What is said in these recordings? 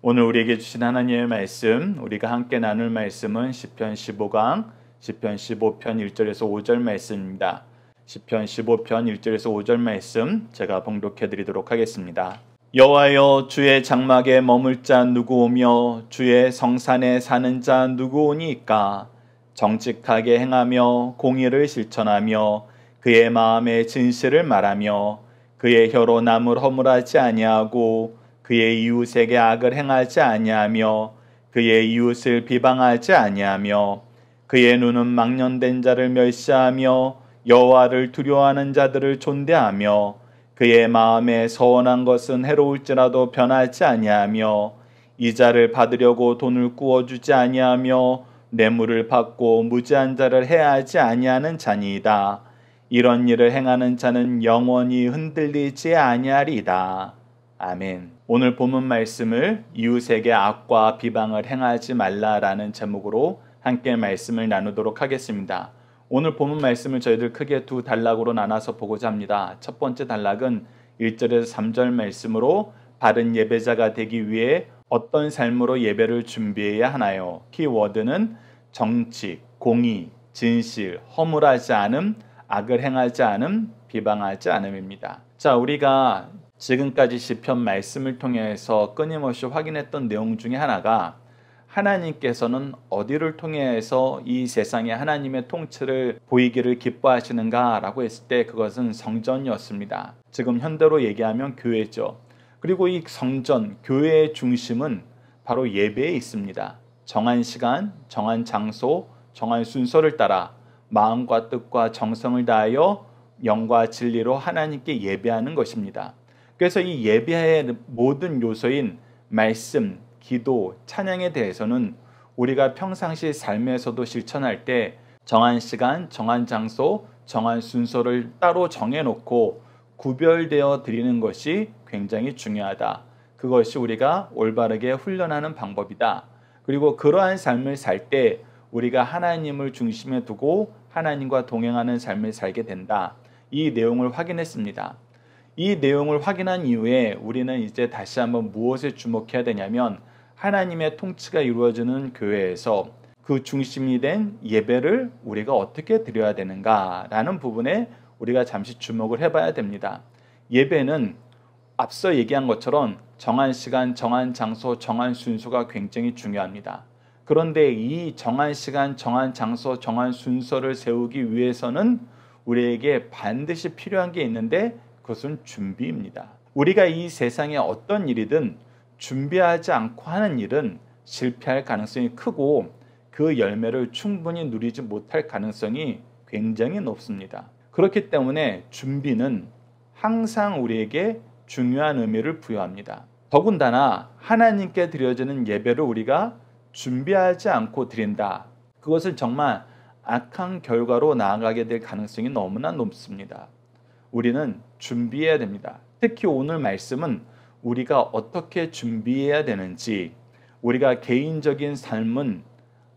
오늘 우리에게 주신 하나님의 말씀, 우리가 함께 나눌 말씀은 시편 15강, 시편 15편 1절에서 5절 말씀입니다. 시편 15편 1절에서 5절 말씀 제가 봉독해 드리도록 하겠습니다. 여호와여, 주의 장막에 머물 자 누구오며 주의 성산에 사는 자 누구오니까? 정직하게 행하며 공의를 실천하며 그의 마음에 진실을 말하며 그의 혀로 남을 허물하지 아니하고 그의 이웃에게 악을 행하지 아니하며 그의 이웃을 비방하지 아니하며 그의 눈은 망령된 자를 멸시하며 여호와를 두려워하는 자들을 존대하며 그의 마음에 서원한 것은 해로울지라도 변하지 아니하며 이자를 받으려고 돈을 꾸어주지 아니하며 뇌물을 받고 무지한 자를 해하지 아니하는 자니이다. 이런 일을 행하는 자는 영원히 흔들리지 아니하리이다. 아멘. 오늘 본문 말씀을 이웃에게 악과 비방을 행하지 말라라는 제목으로 함께 말씀을 나누도록 하겠습니다. 오늘 본문 말씀을 저희들 크게 두 단락으로 나눠서 보고자 합니다. 첫 번째 단락은 1절에서 3절 말씀으로 바른 예배자가 되기 위해 어떤 삶으로 예배를 준비해야 하나요? 키워드는 정직, 공의, 진실, 허물하지 않음, 악을 행하지 않음, 비방하지 않음입니다. 자, 우리가 지금까지 시편 말씀을 통해서 끊임없이 확인했던 내용 중에 하나가 하나님께서는 어디를 통해서 이 세상에 하나님의 통치를 보이기를 기뻐하시는가 라고 했을 때 그것은 성전이었습니다. 지금 현대로 얘기하면 교회죠. 그리고 이 성전, 교회의 중심은 바로 예배에 있습니다. 정한 시간, 정한 장소, 정한 순서를 따라 마음과 뜻과 정성을 다하여 영과 진리로 하나님께 예배하는 것입니다. 그래서 이 예배의 모든 요소인 말씀, 기도, 찬양에 대해서는 우리가 평상시 삶에서도 실천할 때 정한 시간, 정한 장소, 정한 순서를 따로 정해놓고 구별되어 드리는 것이 굉장히 중요하다. 그것이 우리가 올바르게 훈련하는 방법이다. 그리고 그러한 삶을 살 때 우리가 하나님을 중심에 두고 하나님과 동행하는 삶을 살게 된다. 이 내용을 확인했습니다. 이 내용을 확인한 이후에 우리는 이제 다시 한번 무엇에 주목해야 되냐면 하나님의 통치가 이루어지는 교회에서 그 중심이 된 예배를 우리가 어떻게 드려야 되는가라는 부분에 우리가 잠시 주목을 해봐야 됩니다. 예배는 앞서 얘기한 것처럼 정한 시간, 정한 장소, 정한 순서가 굉장히 중요합니다. 그런데 이 정한 시간, 정한 장소, 정한 순서를 세우기 위해서는 우리에게 반드시 필요한 게 있는데 그것은 준비입니다. 우리가 이 세상에 어떤 일이든 준비하지 않고 하는 일은 실패할 가능성이 크고 그 열매를 충분히 누리지 못할 가능성이 굉장히 높습니다. 그렇기 때문에 준비는 항상 우리에게 중요한 의미를 부여합니다. 더군다나 하나님께 드려지는 예배를 우리가 준비하지 않고 드린다. 그것은 정말 악한 결과로 나아가게 될 가능성이 너무나 높습니다. 우리는 준비해야 됩니다. 특히 오늘 말씀은 우리가 어떻게 준비해야 되는지, 우리가 개인적인 삶은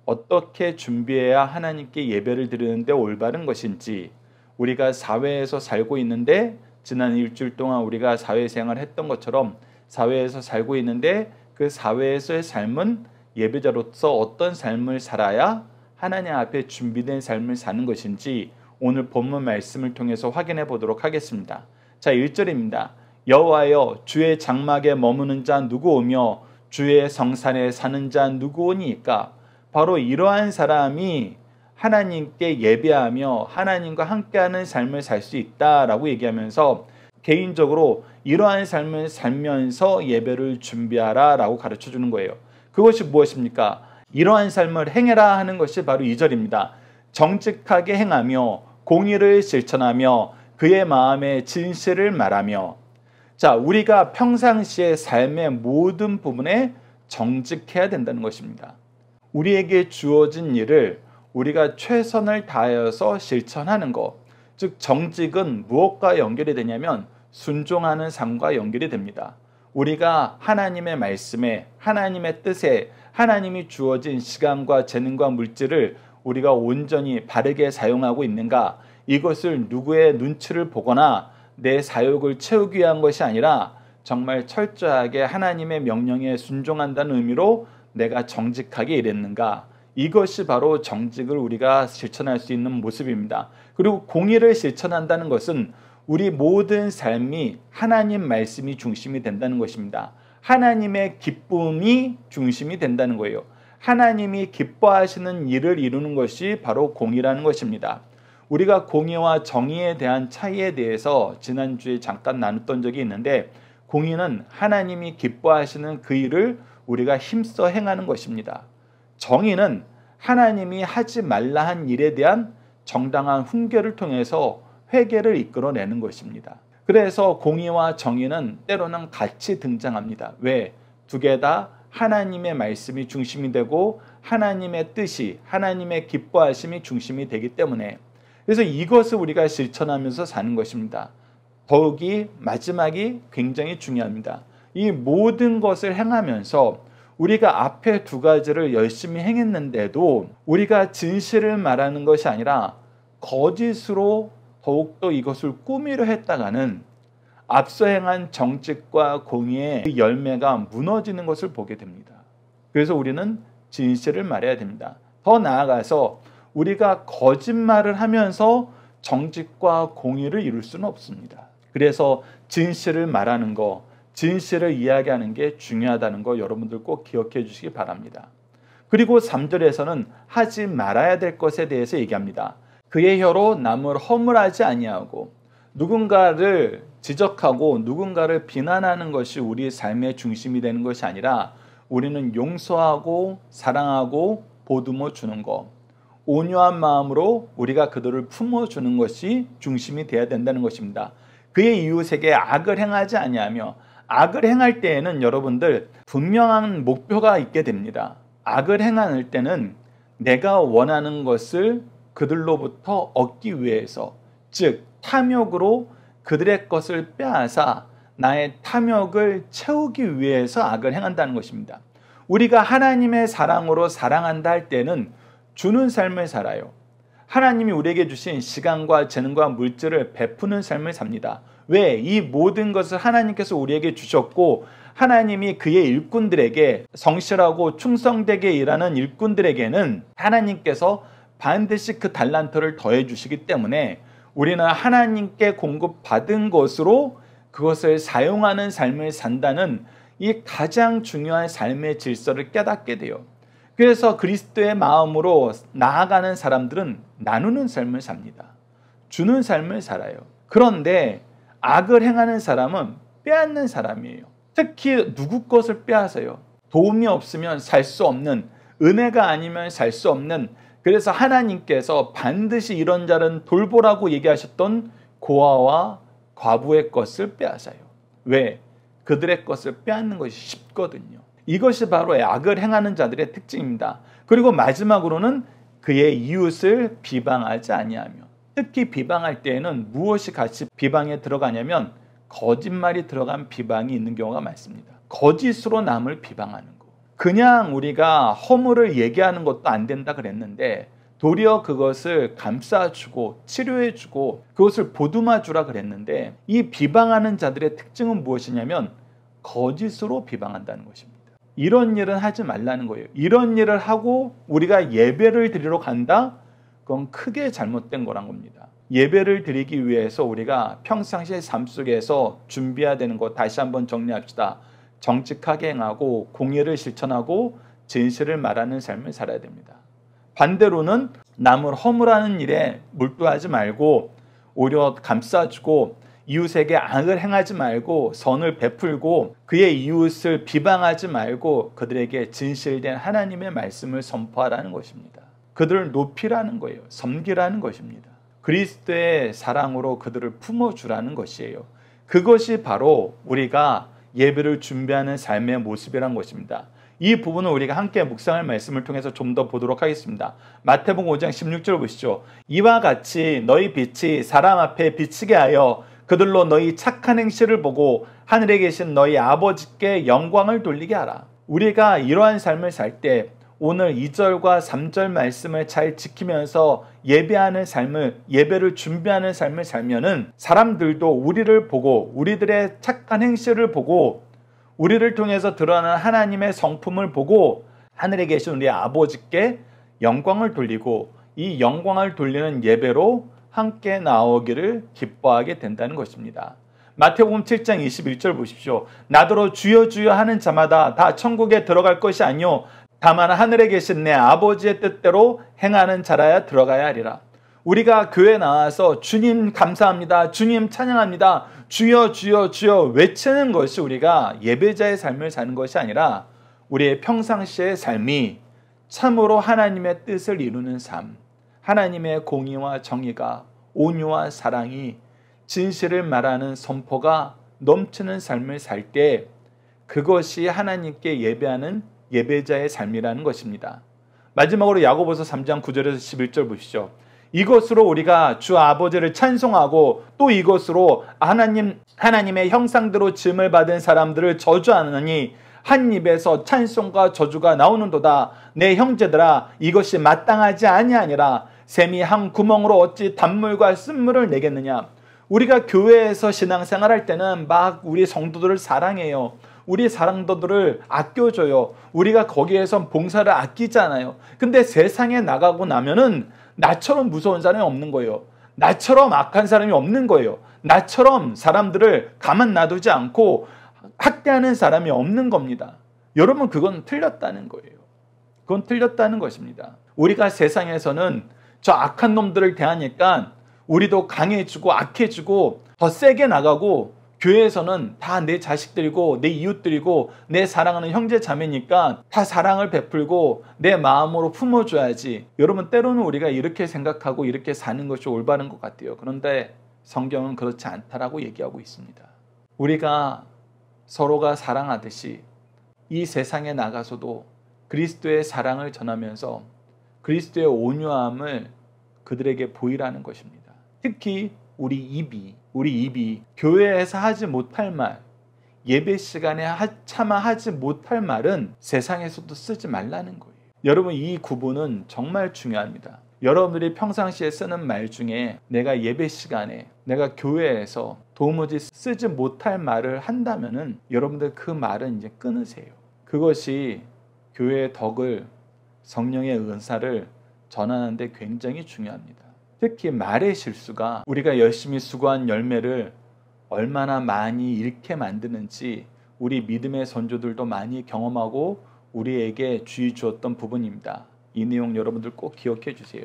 어떻게 준비해야 하나님께 예배를 드리는데 올바른 것인지, 우리가 사회에서 살고 있는데 지난 일주일 동안 우리가 사회생활을 했던 것처럼 사회에서 살고 있는데 그 사회에서의 삶은 예배자로서 어떤 삶을 살아야 하나님 앞에 준비된 삶을 사는 것인지 오늘 본문 말씀을 통해서 확인해 보도록 하겠습니다. 자, 1절입니다. 여호와여, 주의 장막에 머무는 자 누구오며 주의 성산에 사는 자 누구오니까? 바로 이러한 사람이 하나님께 예배하며 하나님과 함께하는 삶을 살 수 있다라고 얘기하면서 개인적으로 이러한 삶을 살면서 예배를 준비하라 라고 가르쳐 주는 거예요. 그것이 무엇입니까? 이러한 삶을 행해라 하는 것이 바로 2절입니다. 정직하게 행하며 공의를 실천하며 그의 마음에 진실을 말하며. 자, 우리가 평상시의 삶의 모든 부분에 정직해야 된다는 것입니다. 우리에게 주어진 일을 우리가 최선을 다하여서 실천하는 것. 즉 정직은 무엇과 연결이 되냐면 순종하는 삶과 연결이 됩니다. 우리가 하나님의 말씀에, 하나님의 뜻에, 하나님이 주어진 시간과 재능과 물질을 우리가 온전히 바르게 사용하고 있는가? 이것을 누구의 눈치를 보거나 내 사욕을 채우기 위한 것이 아니라 정말 철저하게 하나님의 명령에 순종한다는 의미로 내가 정직하게 일했는가? 이것이 바로 정직을 우리가 실천할 수 있는 모습입니다. 그리고 공의를 실천한다는 것은 우리 모든 삶이 하나님 말씀이 중심이 된다는 것입니다. 하나님의 기쁨이 중심이 된다는 거예요. 하나님이 기뻐하시는 일을 이루는 것이 바로 공의라는 것입니다. 우리가 공의와 정의에 대한 차이에 대해서 지난주에 잠깐 나눴던 적이 있는데, 공의는 하나님이 기뻐하시는 그 일을 우리가 힘써 행하는 것입니다. 정의는 하나님이 하지 말라 한 일에 대한 정당한 훈계를 통해서 회개를 이끌어내는 것입니다. 그래서 공의와 정의는 때로는 같이 등장합니다. 왜? 두 개 다 하나님의 말씀이 중심이 되고 하나님의 뜻이, 하나님의 기뻐하심이 중심이 되기 때문에, 그래서 이것을 우리가 실천하면서 사는 것입니다. 더욱이 마지막이 굉장히 중요합니다. 이 모든 것을 행하면서 우리가 앞에 두 가지를 열심히 행했는데도 우리가 진실을 말하는 것이 아니라 거짓으로 더욱더 이것을 꾸미려 했다가는 앞서 행한 정직과 공의의 열매가 무너지는 것을 보게 됩니다. 그래서 우리는 진실을 말해야 됩니다. 더 나아가서 우리가 거짓말을 하면서 정직과 공의를 이룰 수는 없습니다. 그래서 진실을 말하는 거, 진실을 이야기하는 게 중요하다는 거 여러분들 꼭 기억해 주시기 바랍니다. 그리고 3절에서는 하지 말아야 될 것에 대해서 얘기합니다. 그의 혀로 남을 허물하지 아니하고, 누군가를 지적하고 누군가를 비난하는 것이 우리의 삶의 중심이 되는 것이 아니라 우리는 용서하고 사랑하고 보듬어 주는 것, 온유한 마음으로 우리가 그들을 품어주는 것이 중심이 되어야 된다는 것입니다. 그의 이웃에게 악을 행하지 아니하며, 악을 행할 때에는 여러분들 분명한 목표가 있게 됩니다. 악을 행할 때는 내가 원하는 것을 그들로부터 얻기 위해서, 즉 탐욕으로 그들의 것을 빼앗아 나의 탐욕을 채우기 위해서 악을 행한다는 것입니다. 우리가 하나님의 사랑으로 사랑한다 할 때는 주는 삶을 살아요. 하나님이 우리에게 주신 시간과 재능과 물질을 베푸는 삶을 삽니다. 왜? 이 모든 것을 하나님께서 우리에게 주셨고, 하나님이 그의 일꾼들에게, 성실하고 충성되게 일하는 일꾼들에게는 하나님께서 반드시 그 달란트를 더해 주시기 때문에 우리는 하나님께 공급받은 것으로 그것을 사용하는 삶을 산다는 이 가장 중요한 삶의 질서를 깨닫게 돼요. 그래서 그리스도의 마음으로 나아가는 사람들은 나누는 삶을 삽니다. 주는 삶을 살아요. 그런데 악을 행하는 사람은 빼앗는 사람이에요. 특히 누구 것을 빼앗아요. 도움이 없으면 살 수 없는, 은혜가 아니면 살 수 없는, 그래서 하나님께서 반드시 이런 자는 돌보라고 얘기하셨던 고아와 과부의 것을 빼앗아요. 왜? 그들의 것을 빼앗는 것이 쉽거든요. 이것이 바로 악을 행하는 자들의 특징입니다. 그리고 마지막으로는 그의 이웃을 비방하지 아니하며, 특히 비방할 때에는 무엇이 같이 비방에 들어가냐면 거짓말이 들어간 비방이 있는 경우가 많습니다. 거짓으로 남을 비방하는 거. 그냥 우리가 허물을 얘기하는 것도 안 된다 그랬는데 도리어 그것을 감싸주고 치료해주고 그것을 보듬어주라 그랬는데, 이 비방하는 자들의 특징은 무엇이냐면 거짓으로 비방한다는 것입니다. 이런 일은 하지 말라는 거예요. 이런 일을 하고 우리가 예배를 드리러 간다? 그건 크게 잘못된 거란 겁니다. 예배를 드리기 위해서 우리가 평상시의 삶 속에서 준비해야 되는 거 다시 한번 정리합시다. 정직하게 행하고 공의를 실천하고 진실을 말하는 삶을 살아야 됩니다. 반대로는 남을 허물하는 일에 몰두하지 말고 오히려 감싸주고, 이웃에게 악을 행하지 말고 선을 베풀고, 그의 이웃을 비방하지 말고 그들에게 진실된 하나님의 말씀을 선포하라는 것입니다. 그들을 높이라는 거예요. 섬기라는 것입니다. 그리스도의 사랑으로 그들을 품어주라는 것이에요. 그것이 바로 우리가 예배를 준비하는 삶의 모습이란 것입니다. 이 부분을 우리가 함께 묵상할 말씀을 통해서 좀 더 보도록 하겠습니다. 마태복음 5장 16절 보시죠. 이와 같이 너희 빛이 사람 앞에 비치게 하여 그들로 너희 착한 행실을 보고 하늘에 계신 너희 아버지께 영광을 돌리게 하라. 우리가 이러한 삶을 살 때 오늘 2절과 3절 말씀을 잘 지키면서 예배하는 삶을, 예배를 준비하는 삶을 살면은 사람들도 우리를 보고 우리들의 착한 행실을 보고 우리를 통해서 드러나는 하나님의 성품을 보고 하늘에 계신 우리 아버지께 영광을 돌리고 이 영광을 돌리는 예배로 함께 나오기를 기뻐하게 된다는 것입니다. 마태복음 7장 21절 보십시오. 나더러 주여 주여 하는 자마다 다 천국에 들어갈 것이 아니요 다만 하늘에 계신 내 아버지의 뜻대로 행하는 자라야 들어가야 하리라. 우리가 교회에 나와서 주님 감사합니다, 주님 찬양합니다, 주여 주여 주여 외치는 것이 우리가 예배자의 삶을 사는 것이 아니라 우리의 평상시의 삶이 참으로 하나님의 뜻을 이루는 삶, 하나님의 공의와 정의가, 온유와 사랑이, 진실을 말하는 선포가 넘치는 삶을 살 때 그것이 하나님께 예배하는 예배자의 삶이라는 것입니다. 마지막으로 야고보서 3장 9절에서 11절 보시죠. 이것으로 우리가 주 아버지를 찬송하고 또 이것으로 하나님의 형상대로 지음을 받은 사람들을 저주하느니 한 입에서 찬송과 저주가 나오는도다. 내 형제들아 이것이 마땅하지 아니하니라. 샘이 한 구멍으로 어찌 단물과 쓴물을 내겠느냐. 우리가 교회에서 신앙생활할 때는 막 우리 성도들을 사랑해요. 우리 사랑도들을 아껴줘요. 우리가 거기에서 봉사를 아끼잖아요. 근데 세상에 나가고 나면은 나처럼 무서운 사람이 없는 거예요. 나처럼 악한 사람이 없는 거예요. 나처럼 사람들을 가만 놔두지 않고 학대하는 사람이 없는 겁니다. 여러분 그건 틀렸다는 거예요. 그건 틀렸다는 것입니다. 우리가 세상에서는 저 악한 놈들을 대하니까 우리도 강해지고 악해지고 더 세게 나가고 교회에서는 다 내 자식들이고 내 이웃들이고 내 사랑하는 형제 자매니까 다 사랑을 베풀고 내 마음으로 품어줘야지. 여러분 때로는 우리가 이렇게 생각하고 이렇게 사는 것이 올바른 것 같아요. 그런데 성경은 그렇지 않다라고 얘기하고 있습니다. 우리가 서로가 사랑하듯이 이 세상에 나가서도 그리스도의 사랑을 전하면서 그리스도의 온유함을 그들에게 보이라는 것입니다. 특히 우리 입이 교회에서 하지 못할 말, 예배 시간에 차마 하지 못할 말은 세상에서도 쓰지 말라는 거예요. 여러분 이 구분은 정말 중요합니다. 여러분들이 평상시에 쓰는 말 중에 내가 예배 시간에 내가 교회에서 도무지 쓰지 못할 말을 한다면은 여러분들 그 말은 이제 끊으세요. 그것이 교회의 덕을, 성령의 은사를 전하는 데 굉장히 중요합니다. 특히 말의 실수가 우리가 열심히 수고한 열매를 얼마나 많이 잃게 만드는지 우리 믿음의 선조들도 많이 경험하고 우리에게 주의 주었던 부분입니다. 이 내용 여러분들 꼭 기억해 주세요.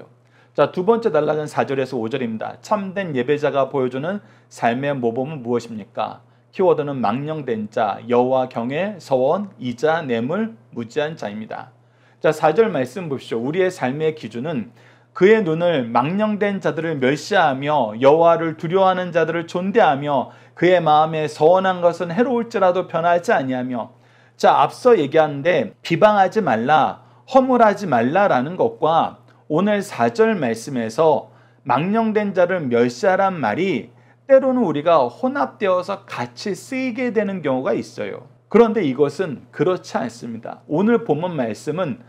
자, 두 번째 단락은 4절에서 5절입니다. 참된 예배자가 보여주는 삶의 모범은 무엇입니까? 키워드는 망령된 자, 여호와 경외, 서원, 이자, 뇌물, 무지한 자입니다. 자, 4절 말씀 보시죠. 우리의 삶의 기준은 그의 눈을 망령된 자들을 멸시하며 여호와를 두려워하는 자들을 존대하며 그의 마음에 서원한 것은 해로울지라도 변하지 아니하며. 자, 앞서 얘기하는데 비방하지 말라, 허물하지 말라라는 것과 오늘 4절 말씀에서 망령된 자를 멸시하란 말이 때로는 우리가 혼합되어서 같이 쓰이게 되는 경우가 있어요. 그런데 이것은 그렇지 않습니다. 오늘 본문 말씀은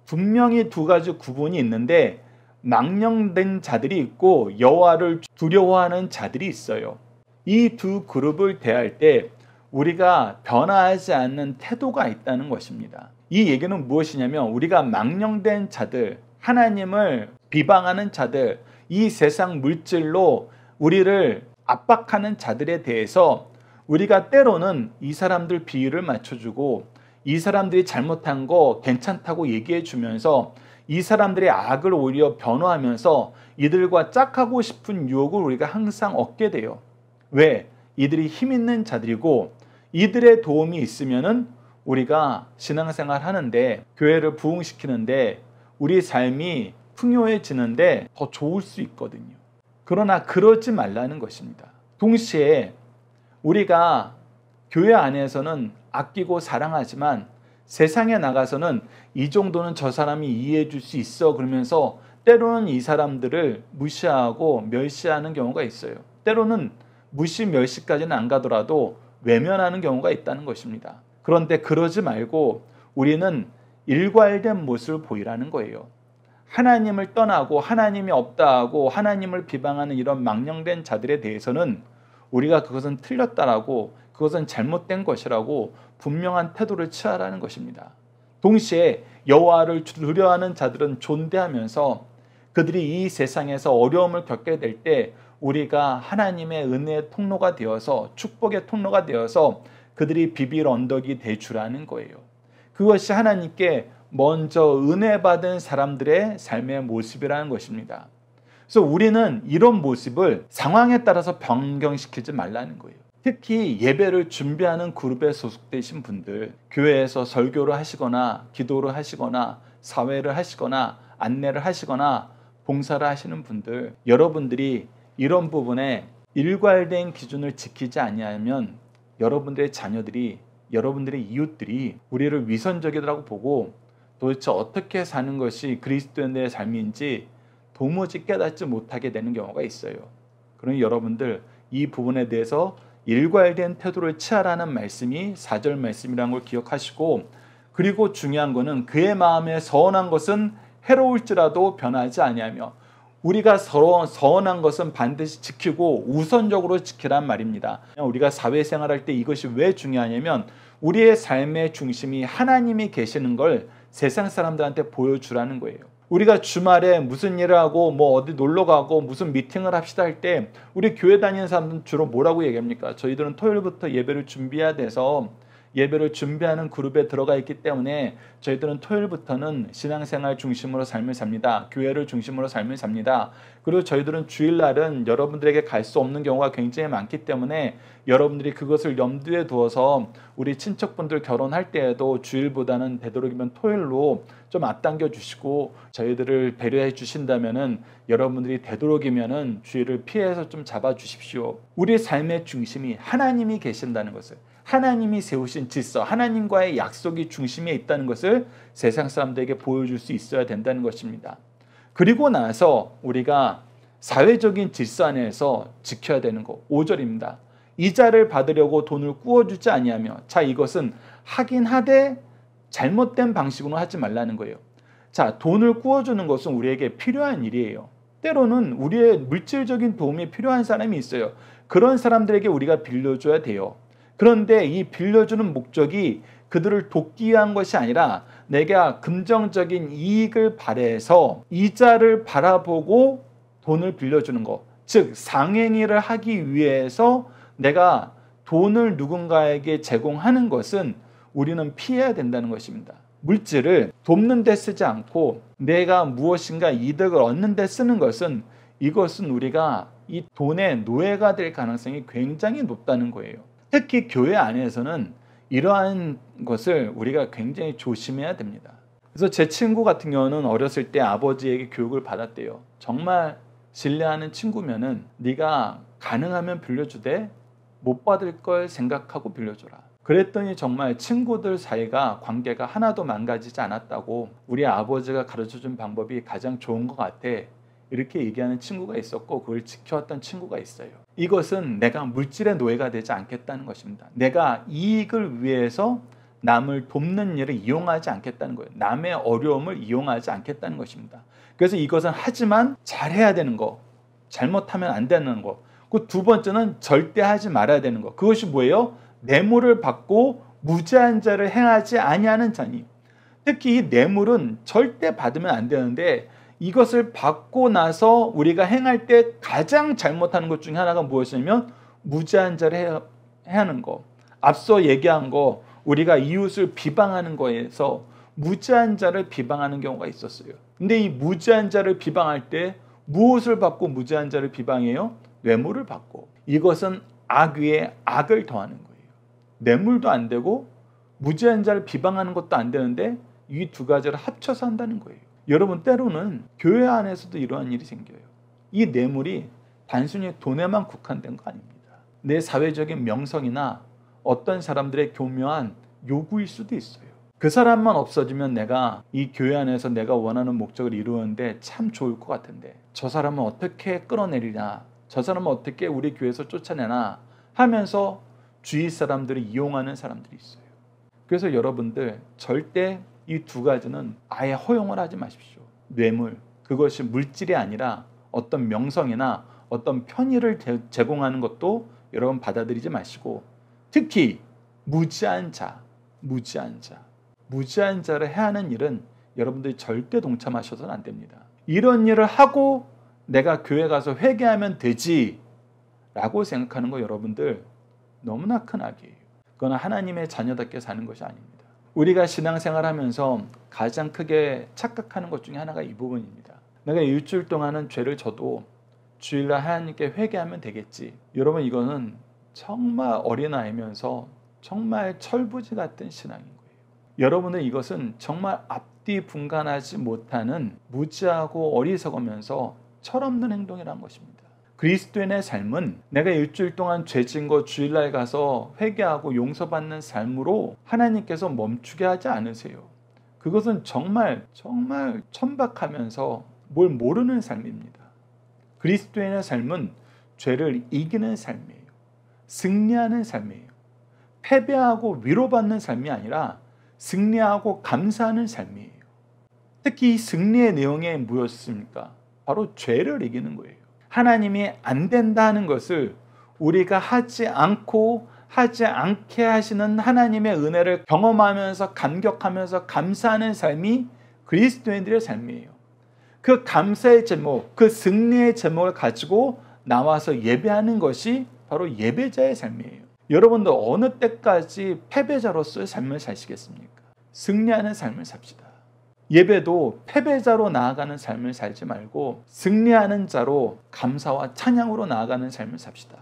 분명히 두 가지 구분이 있는데 망령된 자들이 있고 여호와를 두려워하는 자들이 있어요. 이 두 그룹을 대할 때 우리가 변화하지 않는 태도가 있다는 것입니다. 이 얘기는 무엇이냐면 우리가 망령된 자들, 하나님을 비방하는 자들, 이 세상 물질로 우리를 압박하는 자들에 대해서 우리가 때로는 이 사람들 비율을 맞춰주고 이 사람들이 잘못한 거 괜찮다고 얘기해 주면서 이 사람들의 악을 오히려 변호하면서 이들과 짝하고 싶은 유혹을 우리가 항상 얻게 돼요. 왜? 이들이 힘 있는 자들이고 이들의 도움이 있으면은 우리가 신앙생활 하는데 교회를 부흥시키는데 우리 삶이 풍요해지는데 더 좋을 수 있거든요. 그러나 그러지 말라는 것입니다. 동시에 우리가 교회 안에서는 아끼고 사랑하지만 세상에 나가서는 이 정도는 저 사람이 이해해 줄 수 있어 그러면서 때로는 이 사람들을 무시하고 멸시하는 경우가 있어요. 때로는 무시 멸시까지는 안 가더라도 외면하는 경우가 있다는 것입니다. 그런데 그러지 말고 우리는 일괄된 모습을 보이라는 거예요. 하나님을 떠나고 하나님이 없다 하고 하나님을 비방하는 이런 망령된 자들에 대해서는 우리가 그것은 틀렸다라고, 그것은 잘못된 것이라고 분명한 태도를 취하라는 것입니다. 동시에 여호와를 두려워하는 자들은 존대하면서 그들이 이 세상에서 어려움을 겪게 될 때 우리가 하나님의 은혜의 통로가 되어서, 축복의 통로가 되어서 그들이 비빌 언덕이 되주라는 거예요. 그것이 하나님께 먼저 은혜 받은 사람들의 삶의 모습이라는 것입니다. 그래서 우리는 이런 모습을 상황에 따라서 변경시키지 말라는 거예요. 특히 예배를 준비하는 그룹에 소속되신 분들, 교회에서 설교를 하시거나 기도를 하시거나 사회를 하시거나 안내를 하시거나 봉사를 하시는 분들, 여러분들이 이런 부분에 일괄된 기준을 지키지 아니하면 여러분들의 자녀들이, 여러분들의 이웃들이 우리를 위선적이라고 보고 도대체 어떻게 사는 것이 그리스도인의 삶인지 도무지 깨닫지 못하게 되는 경우가 있어요. 그러니 여러분들 이 부분에 대해서 일괄된 태도를 취하라는 말씀이 4절 말씀이라는 걸 기억하시고, 그리고 중요한 것은 그의 마음에 서운한 것은 해로울지라도 변하지 아니하며, 우리가 서운한 것은 반드시 지키고 우선적으로 지키란 말입니다. 우리가 사회생활할 때 이것이 왜 중요하냐면 우리의 삶의 중심이 하나님이 계시는 걸 세상 사람들한테 보여주라는 거예요. 우리가 주말에 무슨 일을 하고 어디 놀러 가고 무슨 미팅을 합시다 할 때 우리 교회 다니는 사람들은 주로 뭐라고 얘기합니까? 저희들은 토요일부터 예배를 준비해야 돼서 예배를 준비하는 그룹에 들어가 있기 때문에 저희들은 토요일부터는 신앙생활 중심으로 삶을 삽니다. 교회를 중심으로 삶을 삽니다. 그리고 저희들은 주일날은 여러분들에게 갈 수 없는 경우가 굉장히 많기 때문에 여러분들이 그것을 염두에 두어서 우리 친척분들 결혼할 때에도 주일보다는 되도록이면 토요일로 좀 앞당겨 주시고 저희들을 배려해 주신다면은 여러분들이 되도록이면은 주일을 피해서 좀 잡아 주십시오. 우리 삶의 중심이 하나님이 계신다는 것을, 하나님이 세우신 질서, 하나님과의 약속이 중심에 있다는 것을 세상 사람들에게 보여줄 수 있어야 된다는 것입니다. 그리고 나서 우리가 사회적인 질서 안에서 지켜야 되는 것, 5절입니다. 이자를 받으려고 돈을 꾸어주지 아니하며, 자, 이것은 하긴 하되 잘못된 방식으로 하지 말라는 거예요. 자, 돈을 꾸어주는 것은 우리에게 필요한 일이에요. 때로는 우리의 물질적인 도움이 필요한 사람이 있어요. 그런 사람들에게 우리가 빌려줘야 돼요. 그런데 이 빌려주는 목적이 그들을 돕기 위한 것이 아니라 내가 금전적인 이익을 바래서 이자를 바라보고 돈을 빌려주는 것, 즉 상행위를 하기 위해서 내가 돈을 누군가에게 제공하는 것은 우리는 피해야 된다는 것입니다. 물질을 돕는 데 쓰지 않고 내가 무엇인가 이득을 얻는 데 쓰는 것은, 이것은 우리가 이 돈의 노예가 될 가능성이 굉장히 높다는 거예요. 특히 교회 안에서는 이러한 것을 우리가 굉장히 조심해야 됩니다. 그래서 제 친구 같은 경우는 어렸을 때 아버지에게 교육을 받았대요. 정말 신뢰하는 친구면은 네가 가능하면 빌려주되 못 받을 걸 생각하고 빌려줘라. 그랬더니 정말 친구들 사이가 관계가 하나도 망가지지 않았다고, 우리 아버지가 가르쳐준 방법이 가장 좋은 것 같아, 이렇게 얘기하는 친구가 있었고 그걸 지켜왔던 친구가 있어요. 이것은 내가 물질의 노예가 되지 않겠다는 것입니다. 내가 이익을 위해서 남을 돕는 일을 이용하지 않겠다는 거예요. 남의 어려움을 이용하지 않겠다는 것입니다. 그래서 이것은 하지만 잘해야 되는 거, 잘못하면 안 되는 거. 그 두 번째는 절대 하지 말아야 되는 거. 그것이 뭐예요? 뇌물을 받고 무죄한 자를 행하지 아니하는 자니. 특히 이 뇌물은 절대 받으면 안 되는데 이것을 받고 나서 우리가 행할 때 가장 잘못하는 것 중에 하나가 무엇이냐면 무죄한 자를 행하는 거. 앞서 얘기한 거, 우리가 이웃을 비방하는 거에서 무죄한 자를 비방하는 경우가 있었어요. 근데 이 무죄한 자를 비방할 때 무엇을 받고 무죄한 자를 비방해요? 뇌물을 받고. 이것은 악 위에 악을 더하는 거예요. 뇌물도 안 되고 무죄한 자를 비방하는 것도 안 되는데 이 두 가지를 합쳐서 한다는 거예요. 여러분, 때로는 교회 안에서도 이러한 일이 생겨요. 이 뇌물이 단순히 돈에만 국한된 거 아닙니다. 내 사회적인 명성이나 어떤 사람들의 교묘한 요구일 수도 있어요. 그 사람만 없어지면 내가 이 교회 안에서 내가 원하는 목적을 이루는데 참 좋을 것 같은데 저 사람은 어떻게 끌어내리냐, 저 사람은 어떻게 우리 교회에서 쫓아내나 하면서 주위 사람들을 이용하는 사람들이 있어요. 그래서 여러분들 절대 이 두 가지는 아예 허용을 하지 마십시오. 뇌물, 그것이 물질이 아니라 어떤 명성이나 어떤 편의를 제공하는 것도 여러분 받아들이지 마시고, 특히 무지한 자를 해하는 일은 여러분들이 절대 동참하셔서는 안 됩니다. 이런 일을 하고 내가 교회 가서 회개하면 되지 라고 생각하는 거 여러분들 너무나 큰 악이에요. 그건 하나님의 자녀답게 사는 것이 아닙니다. 우리가 신앙생활 하면서 가장 크게 착각하는 것 중에 하나가 이 부분입니다. 내가 일주일 동안은 죄를 져도 주일날 하나님께 회개하면 되겠지. 여러분, 이거는 정말 어린아이면서 정말 철부지 같은 신앙인 거예요. 여러분은 이것은 정말 앞뒤 분간하지 못하는 무지하고 어리석으면서 철없는 행동이라는 것입니다. 그리스도인의 삶은 내가 일주일 동안 죄 진 거 주일날 가서 회개하고 용서받는 삶으로 하나님께서 멈추게 하지 않으세요. 그것은 정말 천박하면서 뭘 모르는 삶입니다. 그리스도인의 삶은 죄를 이기는 삶이에요. 승리하는 삶이에요. 패배하고 위로받는 삶이 아니라 승리하고 감사하는 삶이에요. 특히 이 승리의 내용이 무엇입니까? 바로 죄를 이기는 거예요. 하나님이 안 된다 하는 것을 우리가 하지 않게 하시는 하나님의 은혜를 경험하면서 감격하면서 감사하는 삶이 그리스도인들의 삶이에요. 그 감사의 제목, 그 승리의 제목을 가지고 나와서 예배하는 것이 바로 예배자의 삶이에요. 여러분들 어느 때까지 패배자로서의 삶을 사시겠습니까? 승리하는 삶을 삽시다. 예배도 패배자로 나아가는 삶을 살지 말고 승리하는 자로 감사와 찬양으로 나아가는 삶을 삽시다.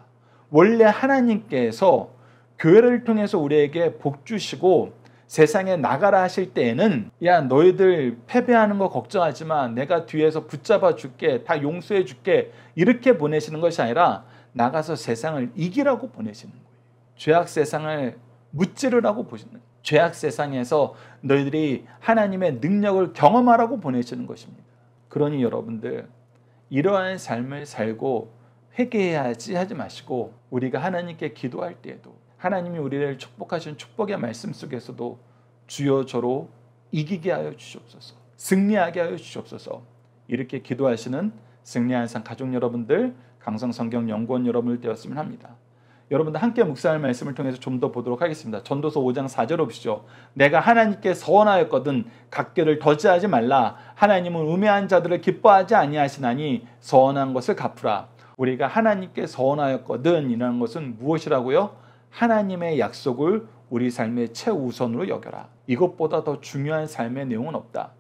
원래 하나님께서 교회를 통해서 우리에게 복 주시고 세상에 나가라 하실 때에는 야, 너희들 패배하는 거 걱정하지 마, 내가 뒤에서 붙잡아 줄게, 다 용서해 줄게, 이렇게 보내시는 것이 아니라 나가서 세상을 이기라고 보내시는 거예요. 죄악 세상을 무찌르라고 보시는 거예요. 죄악 세상에서 너희들이 하나님의 능력을 경험하라고 보내시는 것입니다. 그러니 여러분들 이러한 삶을 살고 회개해야지 하지 마시고, 우리가 하나님께 기도할 때에도 하나님이 우리를 축복하신 축복의 말씀 속에서도 주여 저로 이기게 하여 주시옵소서, 승리하게 하여 주시옵소서, 이렇게 기도하시는 승리한 상 가족 여러분들, 강성성경연구원 여러분들 되었으면 합니다. 여러분들 함께 묵상할 말씀을 통해서 좀 더 보도록 하겠습니다. 전도서 5장 4절 보시죠. 내가 하나님께 서원하였거든 각계를 더지하지 말라. 하나님은 우매한 자들을 기뻐하지 아니하시나니 서원한 것을 갚으라. 우리가 하나님께 서원하였거든 이라는 것은 무엇이라고요? 하나님의 약속을 우리 삶의 최우선으로 여겨라. 이것보다 더 중요한 삶의 내용은 없다.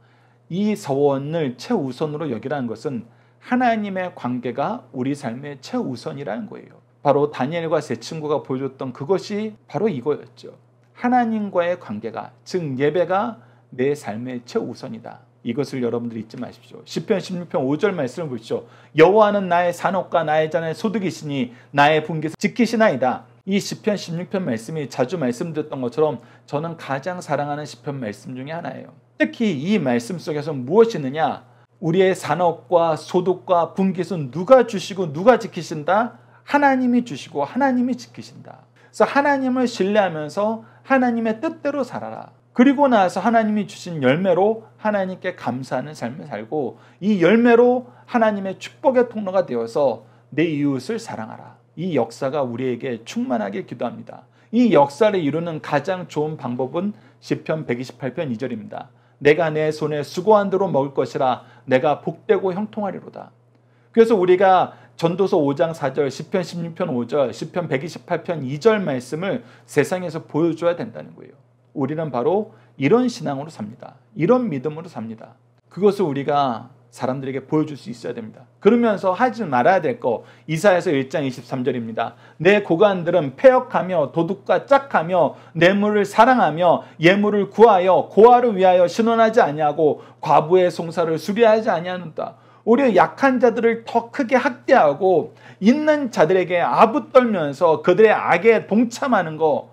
이 서원을 최우선으로 여기라는 것은 하나님의 관계가 우리 삶의 최우선이라는 거예요. 바로 다니엘과 세 친구가 보여줬던 그것이 바로 이거였죠. 하나님과의 관계가, 즉 예배가 내 삶의 최우선이다. 이것을 여러분들이 잊지 마십시오. 시편 16편 5절 말씀을 보시죠. 여호와는 나의 산업과 나의 잔의 소득이시니 나의 분깃을 지키시나이다. 이 시편 16편 말씀이 자주 말씀드렸던 것처럼 저는 가장 사랑하는 시편 말씀 중에 하나예요. 특히 이 말씀 속에서 무엇이 있느냐? 우리의 산업과 소득과 분깃은 누가 주시고 누가 지키신다? 하나님이 주시고 하나님이 지키신다. 그래서 하나님을 신뢰하면서 하나님의 뜻대로 살아라. 그리고 나서 하나님이 주신 열매로 하나님께 감사하는 삶을 살고, 이 열매로 하나님의 축복의 통로가 되어서 내 이웃을 사랑하라. 이 역사가 우리에게 충만하게 기도합니다. 이 역사를 이루는 가장 좋은 방법은 시편 128편 2절입니다. 내가 내 손에 수고한 대로 먹을 것이라. 내가 복되고 형통하리로다. 그래서 우리가 전도서 5장 4절, 시편 16편 5절, 시편 128편 2절 말씀을 세상에서 보여줘야 된다는 거예요. 우리는 바로 이런 신앙으로 삽니다. 이런 믿음으로 삽니다. 그것을 우리가 사람들에게 보여줄 수 있어야 됩니다. 그러면서 하지 말아야 될 거, 이사야서 1장 23절입니다. 내 고관들은 패역하며 도둑과 짝하며 뇌물을 사랑하며 예물을 구하여 고아를 위하여 신원하지 아니하고 과부의 송사를 수리하지 아니하는다. 오히려 약한 자들을 더 크게 학대하고 있는 자들에게 아부떨면서 그들의 악에 동참하는 거,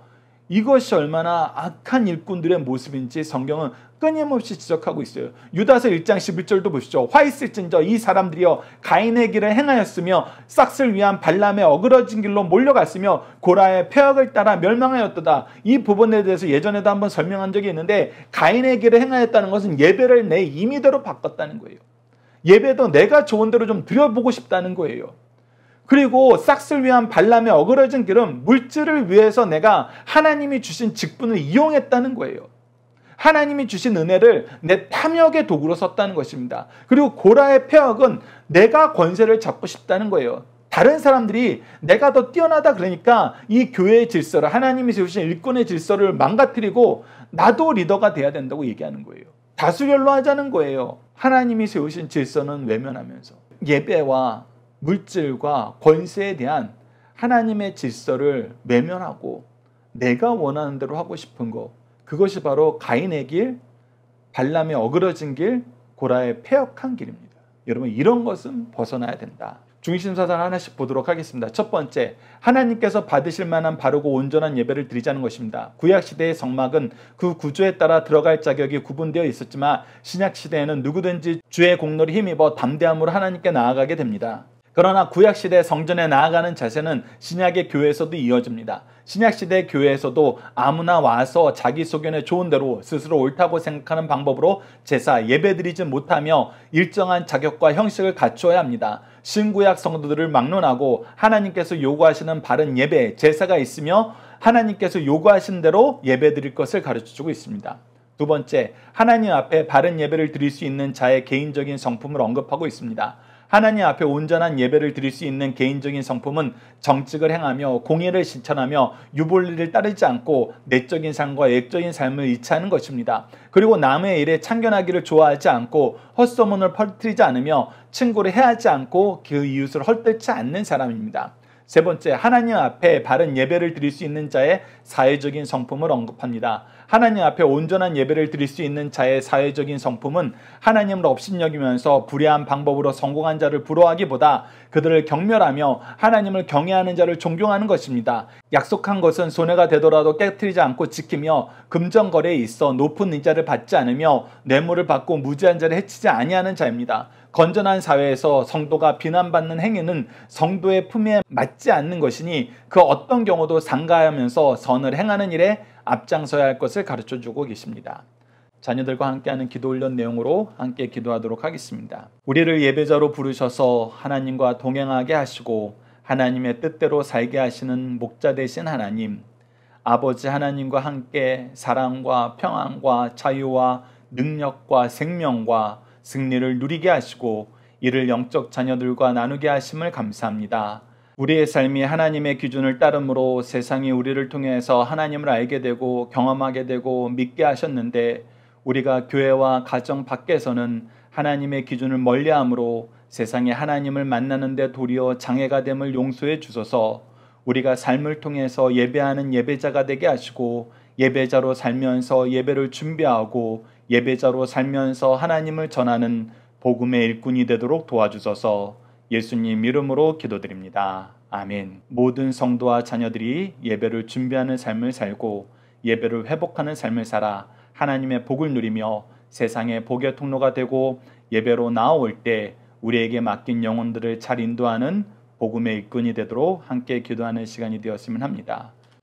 이것이 얼마나 악한 일꾼들의 모습인지 성경은 끊임없이 지적하고 있어요. 유다서 1장 11절도 보시죠. 화 있을진저 이 사람들이여 가인의 길을 행하였으며 싹을 위한 발람의 어그러진 길로 몰려갔으며 고라의 폐역을 따라 멸망하였도다. 이 부분에 대해서 예전에도 한번 설명한 적이 있는데, 가인의 길을 행하였다는 것은 예배를 내 임의대로 바꿨다는 거예요. 예배도 내가 좋은 대로 좀 드려보고 싶다는 거예요. 그리고 싹을 위한 발람의 어그러진 길은 물질을 위해서 내가 하나님이 주신 직분을 이용했다는 거예요. 하나님이 주신 은혜를 내 탐욕의 도구로 썼다는 것입니다. 그리고 고라의 폐역은 내가 권세를 잡고 싶다는 거예요. 다른 사람들이 내가 더 뛰어나다 그러니까 이 교회의 질서를, 하나님이 세우신 일꾼의 질서를 망가뜨리고 나도 리더가 돼야 된다고 얘기하는 거예요. 다수결로 하자는 거예요. 하나님이 세우신 질서는 외면하면서 예배와 물질과 권세에 대한 하나님의 질서를 외면하고 내가 원하는 대로 하고 싶은 것, 그것이 바로 가인의 길, 발람의 어그러진 길, 고라의 폐역한 길입니다. 여러분, 이런 것은 벗어나야 된다. 중심사상 하나씩 보도록 하겠습니다. 첫 번째, 하나님께서 받으실 만한 바르고 온전한 예배를 드리자는 것입니다. 구약시대의 성막은 그 구조에 따라 들어갈 자격이 구분되어 있었지만 신약시대에는 누구든지 주의 공로를 힘입어 담대함으로 하나님께 나아가게 됩니다. 그러나 구약시대 성전에 나아가는 자세는 신약의 교회에서도 이어집니다. 신약시대 교회에서도 아무나 와서 자기 소견에 좋은 대로 스스로 옳다고 생각하는 방법으로 제사, 예배드리지 못하며 일정한 자격과 형식을 갖추어야 합니다. 신구약 성도들을 막론하고 하나님께서 요구하시는 바른 예배, 제사가 있으며 하나님께서 요구하신 대로 예배드릴 것을 가르쳐주고 있습니다. 두 번째, 하나님 앞에 바른 예배를 드릴 수 있는 자의 개인적인 성품을 언급하고 있습니다. 하나님 앞에 온전한 예배를 드릴 수 있는 개인적인 성품은 정직을 행하며 공의를 실천하며 유볼리를 따르지 않고 내적인 삶과 액적인 삶을 이치하는 것입니다. 그리고 남의 일에 참견하기를 좋아하지 않고 헛소문을 퍼뜨리지 않으며 친구를 해하지 않고 그 이웃을 헐뜯지 않는 사람입니다. 세 번째, 하나님 앞에 바른 예배를 드릴 수 있는 자의 사회적인 성품을 언급합니다. 하나님 앞에 온전한 예배를 드릴 수 있는 자의 사회적인 성품은 하나님을 업신여기면서 불의한 방법으로 성공한 자를 부러워하기보다 그들을 경멸하며 하나님을 경외하는 자를 존경하는 것입니다. 약속한 것은 손해가 되더라도 깨뜨리지 않고 지키며 금전거래에 있어 높은 이자를 받지 않으며 뇌물을 받고 무지한 자를 해치지 아니하는 자입니다. 건전한 사회에서 성도가 비난받는 행위는 성도의 품에 맞지 않는 것이니 그 어떤 경우도 상가하면서 선을 행하는 일에 앞장서야 할 것을 가르쳐주고 계십니다. 자녀들과 함께하는 기도 훈련 내용으로 함께 기도하도록 하겠습니다. 우리를 예배자로 부르셔서 하나님과 동행하게 하시고 하나님의 뜻대로 살게 하시는 목자 되신 하나님, 아버지 하나님과 함께 사랑과 평안과 자유와 능력과 생명과 승리를 누리게 하시고 이를 영적 자녀들과 나누게 하심을 감사합니다. 우리의 삶이 하나님의 기준을 따름으로 세상이 우리를 통해서 하나님을 알게 되고 경험하게 되고 믿게 하셨는데, 우리가 교회와 가정 밖에서는 하나님의 기준을 멀리함으로 세상에 하나님을 만나는 데 도리어 장애가 됨을 용서해 주소서. 우리가 삶을 통해서 예배하는 예배자가 되게 하시고 예배자로 살면서 예배를 준비하고 예배자로 살면서 하나님을 전하는 복음의 일꾼이 되도록 도와주소서. 예수님 이름으로 기도드립니다. 아멘. 모든 성도와 자녀들이 예배를 준비하는 삶을 살고 예배를 회복하는 삶을 살아 하나님의 복을 누리며 세상의 복의 통로가 되고 예배로 나아올 때 우리에게 맡긴 영혼들을 잘 인도하는 복음의 일꾼이 되도록 함께 기도하는 시간이 되었으면 합니다.